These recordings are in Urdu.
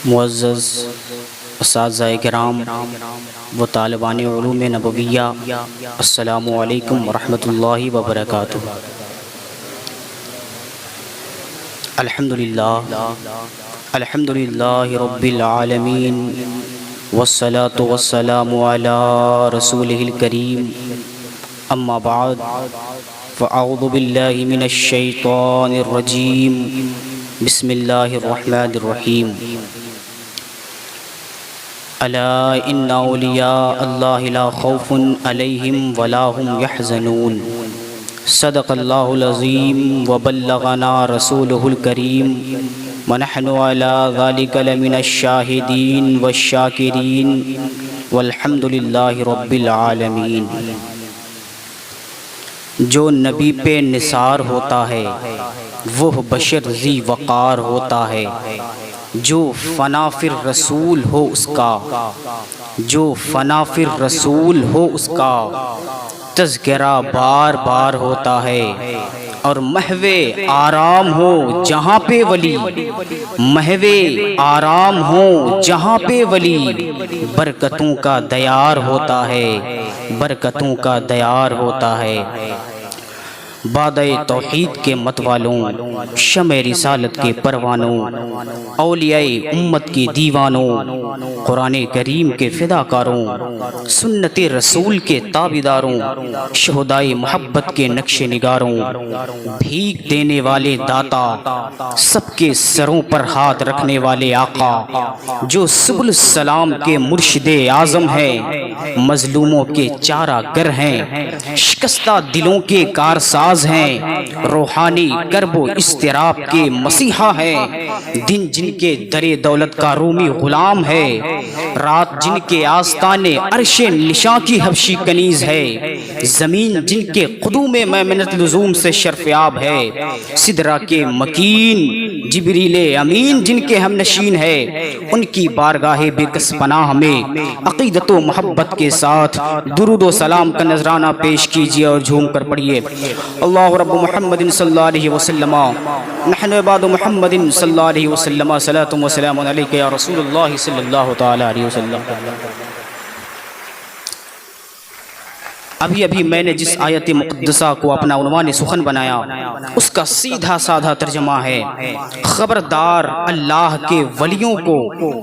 معزز اساتذہ کرام و طالبان علوم نبویہ، السلام علیکم ورحمۃ اللہ وبرکاتہ۔ الحمدللہ رب العالمین، والصلاة والسلام علی رسولہ الکریم، اما بعد فاعوذ باللہ من الشیطان الرجیم، بسم اللہ الرحمن الرحیم۔ الا ان اولیاء اللہ لا خوف علیہم ولا هم يحزنون، صدق اللہ العظیم وبلغنا رسولہ الکریم، ونحن على ذلك لمن الشاہدین والشاکرین، والحمد للہ رب العالمین۔ جو نبی پہ نثار ہوتا ہے وہ بشر ذی وقار ہوتا ہے، جو فنا فی الرسول ہو اس کا، جو فنا فی الرسول ہو اس کا تذکرہ بار بار ہوتا ہے، اور محو آرام ہو جہاں پہ ولی، محو آرام ہو جہاں پہ ولی، برکتوں کا دیار ہوتا ہے، برکتوں کا دیار ہوتا ہے۔ بادِ توحید کے متوالوں، شمع رسالت کے پروانوں، اولیاء امت کے دیوانوں، قرآن کریم کے فداکاروں، سنت رسول کے تابعداروں، شہدائے محبت کے نقش نگاروں، بھیک دینے والے داتا، سب کے سروں پر ہاتھ رکھنے والے آقا، جو سبل السلام کے مرشد اعظم ہیں، مظلوموں کے چارہ گر ہیں، شکستہ دلوں کے کارساز ہیں، روحانی کرب و اضطراب کے مسیحا ہیں، دن جن کے در دولت کا رومی غلام ہے، رات جن کے آستانے عرش نشاں کی حبشی کنیز ہے، زمین جن کے قدوم میمنت لزوم سے شرفیاب ہے، سدرہ کے مکین جبریل امین جن کے ہم نشین ہے، ان کی بارگاہ بے کس پناہ میں عقیدت و محبت کے ساتھ درود و سلام کا نذرانہ پیش کیجیے اور جھوم کر پڑھیے۔ اللہ رب محمد صلی اللہ علیہ وسلم، نحن عباد محمد صلی اللہ علیہ وسلم، صلاۃ و سلام علیک یا رسول اللہ صلی اللہ تعالی علیہ وسلم۔ ابھی میں نے جس آیت مقدسہ کو اپنا عنوان سخن بنایا اس کا سیدھا سادہ ترجمہ ہے، خبردار اللہ کے ولیوں کو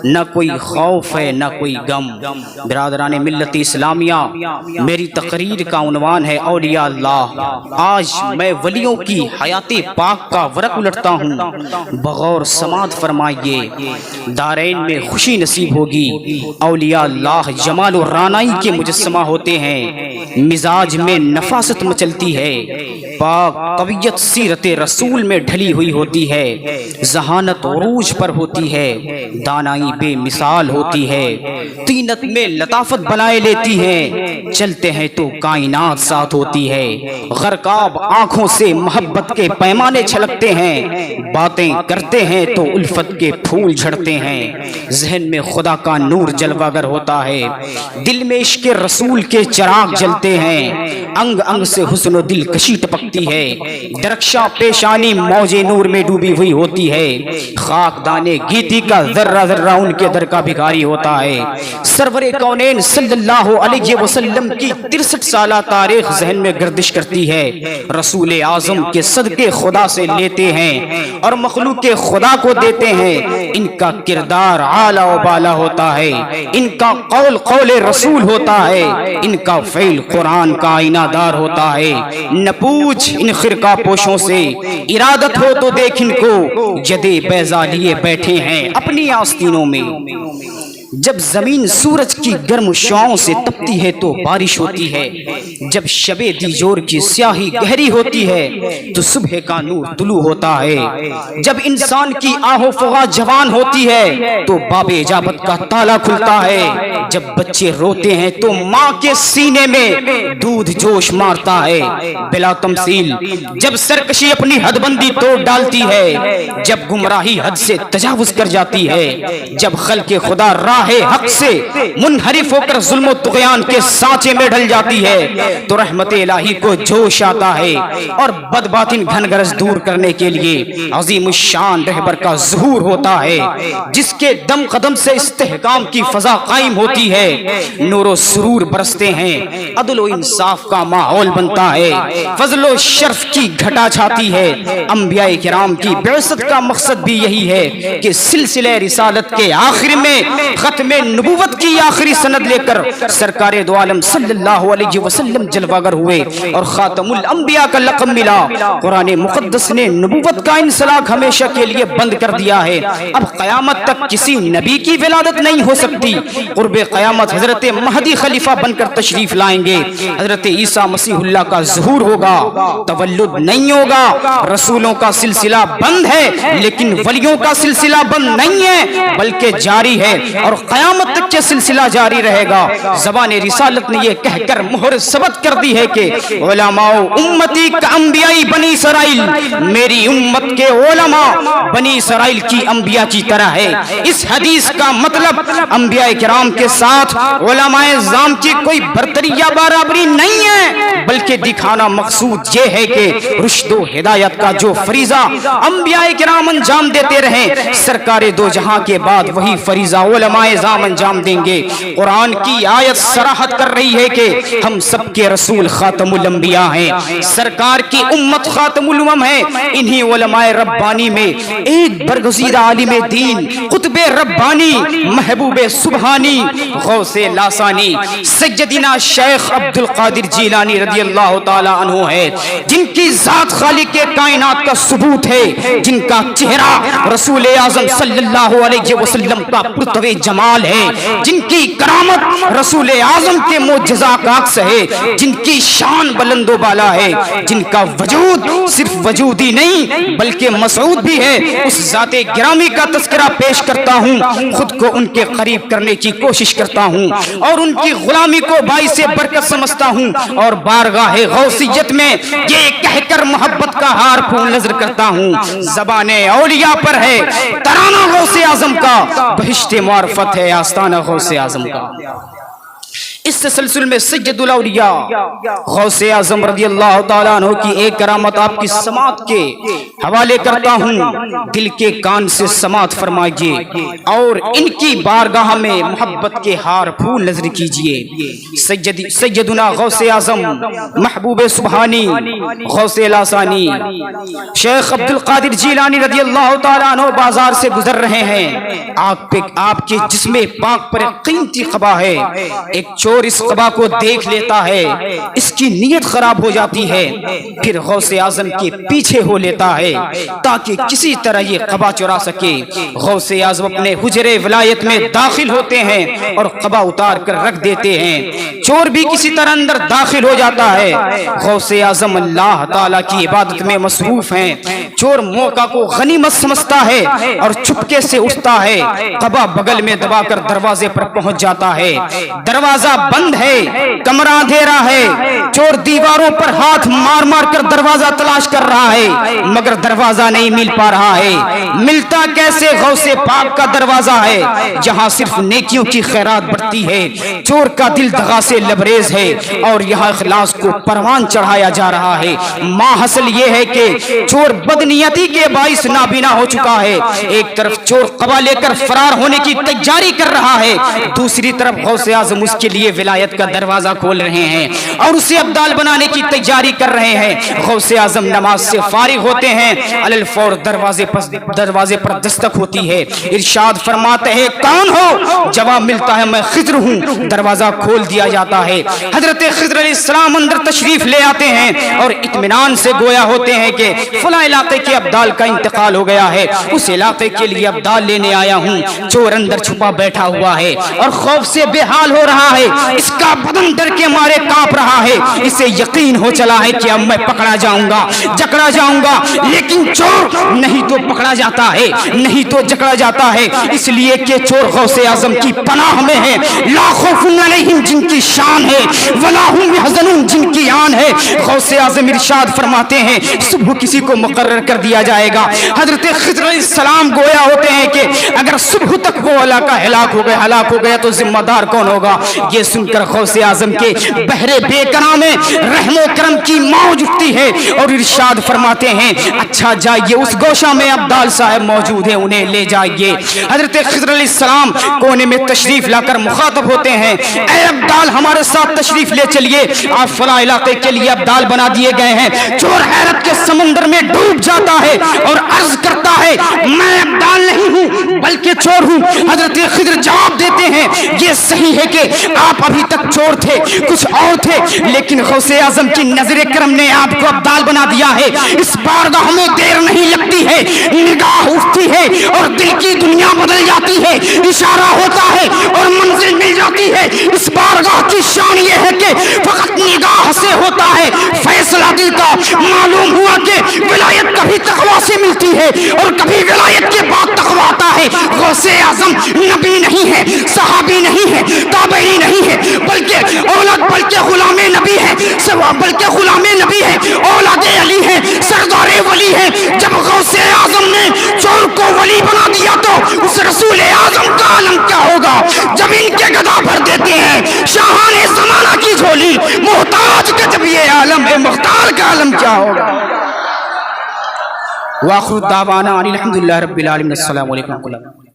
نہ کوئی خوف ہے نہ کوئی غم۔ برادران ملت اسلامیہ، میری تقریر کا عنوان ہے اولیاء اللہ۔ آج میں ولیوں کی حیات پاک کا ورق الٹتا ہوں، بغور سماعت فرمائیے، دارین میں خوشی نصیب ہوگی۔ اولیاء اللہ جمال و رانائی کے مجسمہ ہوتے ہیں، مزاج میں نفاست مچلتی ہے، پاک قویت سیرت رسول میں ڈھلی ہوئی ہوتی ہے، ذہانت عروج پر ہوتی ہے، دانائی بے مثال ہوتی ہے، طینت میں لطافت بنائے لیتی ہے، چلتے ہیں تو کائنات ساتھ ہوتی ہے، غرقاب آنکھوں سے محبت کے پیمانے چھلکتے ہیں، باتیں کرتے ہیں تو الفت کے پھول جھڑتے ہیں، ذہن میں خدا کا نور جلوہ گر ہوتا ہے، دل میں عشق رسول کے چراغ جلتے ہیں، انگ انگ سے حسن و دل کشی ٹپکتی ہے، درخشاں پیشانی موج نور میں ڈوبی ہوئی ہوتی ہے، خاک دانے گیتی کا ذرہ ذرہ ان کے در کا بھکاری ہوتا ہے، سرور کونین صلی اللہ علیہ وسلم کی 63 سالہ تاریخ ذہن میں گردش کرتی ہے، رسول اعظم کے صدقے خدا سے لیتے ہیں اور مخلوق خدا کو دیتے ہیں، ان کا کردار اعلیٰ و بالا ہوتا ہے، ان کا قول قول رسول ہوتا ہے، ان کا فعل قرآن کا آئینہ دار ہوتا ہے، نہ پوچھ ان خرقہ پوشوں سے، ارادت ہو تو دیکھ ان کو، جدے بیضا لیے بیٹھے ہیں اپنی آستینوں میں۔ جب زمین سورج کی گرم شعاؤں سے تپتی ہے تو بارش ہوتی ہے، جب شب دیجور کی سیاہی گہری ہوتی ہے تو صبح کا نور طلوع ہوتا ہے، جب انسان کی آہ و فغاں جوان ہوتی ہے تو باب اجابت کا تالا کھلتا ہے، جب بچے روتے ہیں تو ماں کے سینے میں دودھ جوش مارتا ہے بلا تمثیل، جب سرکشی اپنی حد بندی توڑ ڈالتی ہے، جب گمراہی حد سے تجاوز کر جاتی ہے، جب خلق خدا راہ حق سے منحرف ہو کر ظلم و طغیان کے سانچے میں ڈھل جاتی ہے، تو رحمت الہی کو جوش آتا ہے اور بدباطن گھن گرز دور کرنے کے لیے عظیم الشان رہبر کا ظہور ہوتا ہے، جس کے دم قدم سے استحکام کی فضا قائم ہوتی ہے، نور و سرور برستے ہیں، عدل و انصاف کا ماحول بنتا ہے، فضل و شرف کی گھٹا چھاتی ہے۔ انبیاء کرام کی بعثت کا مقصد بھی یہی ہے کہ سلسلہ رسالت کے آخر میں ختم نبوت کی آخری سند لے کر سرکار دو عالم صلی اللہ علیہ وسلم جلوہ گر ہوئے اور خاتم الانبیاء کا لقب ملا۔ قرآن مقدس نے نبوت کا انسلاخ ہمیشہ کے لیے بند کر دیا ہے، اب قیامت تک کسی نبی کی ولادت نہیں ہو سکتی۔ قرب قیامت حضرت مہدی خلیفہ بن کر تشریف لائیں گے، حضرت عیسیٰ مسیح اللہ کا ظہور ہوگا، تولد نہیں ہوگا۔ رسولوں کا سلسلہ بند ہے لیکن ولیوں کا سلسلہ بند نہیں ہے بلکہ جاری ہے اور قیامت تک یہ سلسلہ جاری رہے گا۔ زبان رسالت نے یہ کہہ کر مہر ثبت کر دی ہے کہ علماء امتی کا انبیاء بنی اسرائیل، میری امت کے علماء بنی اسرائیل کی انبیاء کی طرح ہے۔ اس حدیث کا مطلب انبیاء کرام کے ساتھ علماء اعظام کی کوئی برتری یا برابری نہیں ہے، بلکہ دکھانا مقصود یہ ہے کہ رشد و ہدایت کا جو فریضہ انبیاء کرام انجام دیتے رہیں، سرکار دو جہاں کے بعد وہی فریضہ علماء اعظام انجام دیں گے۔ قرآن کی آیت صراحت کر رہی ہے کہ ہم سب کے رسول خاتم الانبیاء ہیں، سرکار کی امت خاتم الامم ہے۔ انہی علماء ربانی میں ایک برگزیدہ عالم دین، قطب ربانی، محبوب سبحانی، غوث لاسانی سیدنا شیخ عبد القادر جیلانی رضی اللہ تعالی عنہ ہے، جن کی ذات خالق کائنات کا ثبوت ہے، جن کا چہرہ رسول اعظم صلی اللہ علیہ وسلم کا پرتو جمال ہے، جن کی کرامت رسول اعظم کے معجزات کا عکس ہے، جن کی شان بلند و بالا ہے، جن کا وجود صرف وجود ہی نہیں بلکہ مسعود بھی ہے، اس ذات گرامی کا تذکرہ پیش کرتا ہوں، خود کو ان کے قریب کرنے کی کوشش کرتا ہوں اور ان کی غلامی کو باعث برکت سمجھتا ہوں اور بارگاہ غوثیت میں یہ کہہ کر محبت کا ہار پھول نظر کرتا ہوں، زبان اولیاء پر ہے ترانہ غوث اعظم کا، بہشت معرفت ہے آستانہ غوث اعظم کا۔ اس تسلسل میں سید الاولیاء غوث اعظم رضی اللہ تعالیٰ عنہ کی ایک کرامت آپ کی سماعت کے حوالے کرتا ہوں، دل کے کان سے سماعت فرمائیے اور ان کی بارگاہ میں محبت کے ہار پھول نظر کیجئے۔ سیدنا غوث اعظم محبوب سبحانی غوث لاسانی شیخ عبد القادر جیلانی رضی اللہ تعالیٰ عنہ بازار سے گزر رہے ہیں، آپ کے جسم پاک پر قیمتی قبا ہے، ایک چور اس قبا کو دیکھ لیتا ہے، اس کی نیت خراب ہو جاتی ہے، پھر غوث اعظم کے پیچھے ہو لیتا ہے تاکہ کسی طرح یہ قبا چرا سکے۔ غوث اعظم اپنے حجرے ولایت میں داخل ہوتے ہیں اور قبا اتار کر رکھ دیتے ہیں، چور بھی کسی طرح اندر داخل ہو جاتا ہے۔ غوث اعظم اللہ تعالیٰ کی عبادت میں مصروف ہیں، چور موقع کو غنیمت سمجھتا ہے اور چھپکے سے اٹھتا ہے، قبا بغل میں دبا کر دروازے پر پہنچ جاتا ہے، دروازہ بند ہے، کمرہ اندھیرا ہے، چور دیواروں پر ہاتھ مار مار کر دروازہ تلاش کر رہا ہے مگر دروازہ نہیں مل پا رہا ہے۔ ملتا کیسے؟ غوث پاک کا دروازہ ہے جہاں صرف نیکیوں کی خیرات بڑھتی ہے، چور کا دل دغا سے لبریز ہے اور یہاں اخلاص کو پروان چڑھایا جا رہا ہے۔ ماحصل یہ ہے کہ چور بدنیتی کے باعث نابینا ہو چکا ہے، ایک طرف چور قبا لے کر فرار ہونے کی تیاری کر رہا ہے، دوسری طرف غوث اعظم اس کے لیے ولایت کا دروازہ کھول رہے ہیں اور اسے ابدال بنانے کی تیاری کر رہے ہیں۔ غوث اعظم نماز سے فارغ ہوتے ہیں، علی الفور دروازے پر دستک ہوتی ہے، ارشاد فرماتے ہیں کون ہو؟ جواب ملتا ہے میں خضر ہوں، دروازہ کھول دیا جاتا ہے، حضرت خضر علیہ السلام اندر تشریف لے آتے ہیں اور اطمینان سے گویا ہوتے ہیں کہ فلاں علاقے کے ابدال کا انتقال ہو گیا ہے، اس علاقے کے لیے ابدال لینے آیا ہوں۔ چور اندر چھپا بیٹھا ہوا ہے اور خوف سے بے حال ہو رہا ہے، اس کا بدن ڈر کے مارے کانپ رہا ہے، اسے یقین ہو چلا ہے کہ اب میں پکڑا جاؤں گا، جکڑا جاؤں گا، لیکن چور نہیں تو پکڑا جاتا ہے، نہیں تو جکڑا جاتا ہے، اس لیے کہ چور غوث اعظم کی پناہ میں ہے۔ لا خوف علیہم، جن کی شان ہے، ولا هم يحزنون جن کی آن ہے۔ غوث اعظم ارشاد فرماتے ہیں صبح کسی کو مقرر کر دیا جائے گا۔ حضرت خضر علیہ السلام گویا ہوتے ہیں کہ اگر صبح تک وہ علاقہ ہلاک ہو گیا تو ذمہ دار کون ہوگا؟ یہ سن کر غوث اعظم کے بحر بے کرم میں رحم و کرم کی موج اٹھتی ہے اور ارشاد فرماتے ہیں اچھا جائیے اس گوشہ میں عبدال صاحب موجود ہیں، انہیں لے جائیے۔ حضرت خضر علیہ السلام کونے میں تشریف لا کر مخاطب ہوتے ہیں، اے عبدال ہمارے ساتھ تشریف لے چلیے، آپ فلاں علاقے کے لیے عبدال بنا دیے گئے ہیں۔ چور حیرت کے سمندر میں ڈوب جاتا ہے اور عرض کرتا ہے میں عبدال نہیں ہوں بلکہ چور ہوں۔ حضرت خضر جواب دیتے ہیں یہ صحیح ہے کہ آپ ابھی تک چور تھے، کچھ اور تھے، لیکن غوث اعظم کی نظر کرم نے آپ کو عبدال بنا دیا ہے۔ اس بارگاہ میں دیر نہیں لگتی ہے، نگاہ اٹھتی ہے اور دل کی دنیا بدل جاتی ہے، اشارہ ہوتا ہے اور منزل مل جاتی ہے۔ اس بارگاہ کی شان یہ ہے کہ فقط نگاہ سے ہوتا ہے فیصلہ دل کا۔ معلوم ہوا کہ ولایت کبھی تقوی سے ملتی ہے اور کبھی ولایت کے بعد تقوی آتا ہے۔ غوث اعظم نبی نہیں ہے، صحابی نہیں ہے، تابعی نہیں ہے، بلکہ غلام نبی ہے، بلکہ غلام نبی ہے، اولاد علی ہے، سردار ولی ہے۔ جب غوث اعظم نے چور کو ولی بنا دیا تو اس رسول اعظم کا عالم کیا ہوگا؟ جب ان کے گدا بھر دیتے ہیں شاہان زمانہ کی جھولی، محتاج کا جب یہ عالم ہے مختار کا عالم کیا ہوگا؟ وآخر دعوانا الحمدللہ رب العالمین۔ السلام علیکم۔